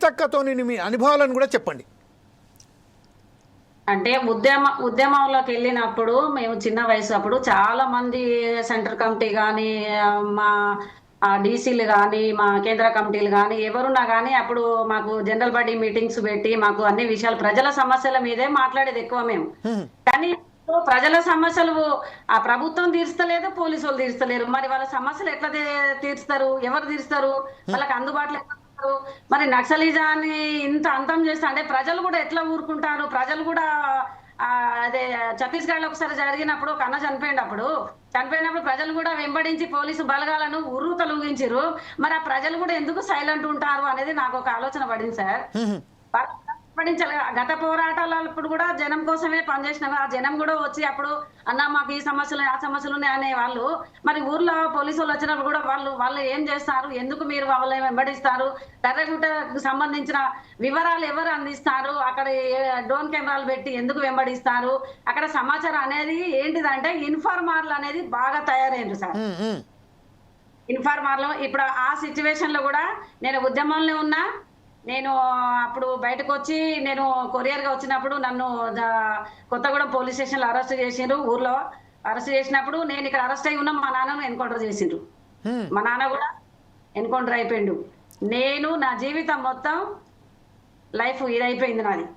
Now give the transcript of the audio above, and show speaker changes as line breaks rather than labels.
సీతక్కతోని మీ అనుభవాలను కూడా చెప్పండి.
అంటే ఉద్యమంలోకి వెళ్ళినప్పుడు మేము చిన్న వయసు అప్పుడు చాలా మంది సెంటర్ కమిటీ కానీ మా డీసీలు కానీ మా కేంద్ర కమిటీలు కానీ ఎవరున్నా కానీ అప్పుడు మాకు జనరల్ బాడీ మీటింగ్స్ పెట్టి మాకు అన్ని విషయాలు ప్రజల సమస్యల మీదే మాట్లాడేది ఎక్కువ మేము. కానీ ఇప్పుడు ప్రజల సమస్యలు ఆ ప్రభుత్వం తీర్చలేదు, పోలీసు వాళ్ళు తీర్చలేరు. మరి వాళ్ళ సమస్యలు ఎట్లా తీరుస్తారు? ఎవరు తీరుస్తారు? వాళ్ళకి అందుబాటులో ఎట్లా ఉంటారు? మరి నక్సలిజాన్ని ఇంత అంతం చేస్తే అంటే ప్రజలు కూడా ఎట్లా ఊరుకుంటారు? ప్రజలు కూడా అదే ఛత్తీస్గఢ్ లో ఒకసారి జరిగినప్పుడు ఒక అన్న చనిపోయినప్పుడు ప్రజలు కూడా వెంబడించి పోలీసు బలగాలను ఉర్రూతలూగించారు. మరి ఆ ప్రజలు కూడా ఎందుకు సైలెంట్ ఉంటారు అనేది నాకు ఒక ఆలోచన పడింది సార్. గత పోరాటాలప్పుడు కూడా జనం కోసమే పనిచేసినారు. ఆ జనం కూడా వచ్చి అప్పుడు అన్న మాకు ఈ సమస్యలు ఆ సమస్యలు ఉన్నాయి అనే వాళ్ళు మరి ఊర్లో పోలీసు వాళ్ళు వచ్చినప్పుడు కూడా వాళ్ళు ఏం చేస్తారు, ఎందుకు మీరు వాళ్ళని వెంబడిస్తారు, కర్రగుట్టకు సంబంధించిన వివరాలు ఎవరు అందిస్తారు, అక్కడ డ్రోన్ కెమెరాలు పెట్టి ఎందుకు వెంబడిస్తారు, అక్కడ సమాచారం అనేది ఏంటిదంటే ఇన్ఫార్మర్లు అనేది బాగా తయారైంది సార్. ఇన్ఫార్మర్లు ఇప్పుడు ఆ సిచ్యువేషన్ లో కూడా నేను ఉద్యమంలో ఉన్నా. నేను అప్పుడు బయటకు వచ్చి నేను కొరియర్ గా వచ్చినప్పుడు నన్ను కొత్తగూడెం పోలీస్ స్టేషన్ లో అరెస్ట్ చేసిండ్రు. ఊర్లో అరెస్ట్ చేసినప్పుడు నేను ఇక్కడ అరెస్ట్ అయి ఉన్నా, మా నాన్నను ఎన్కౌంటర్ చేసిండ్రు. మా నాన్న కూడా ఎన్కౌంటర్ అయిపోయిండు. నేను నా జీవితం మొత్తం లైఫ్ ఇదైపోయింది నాది.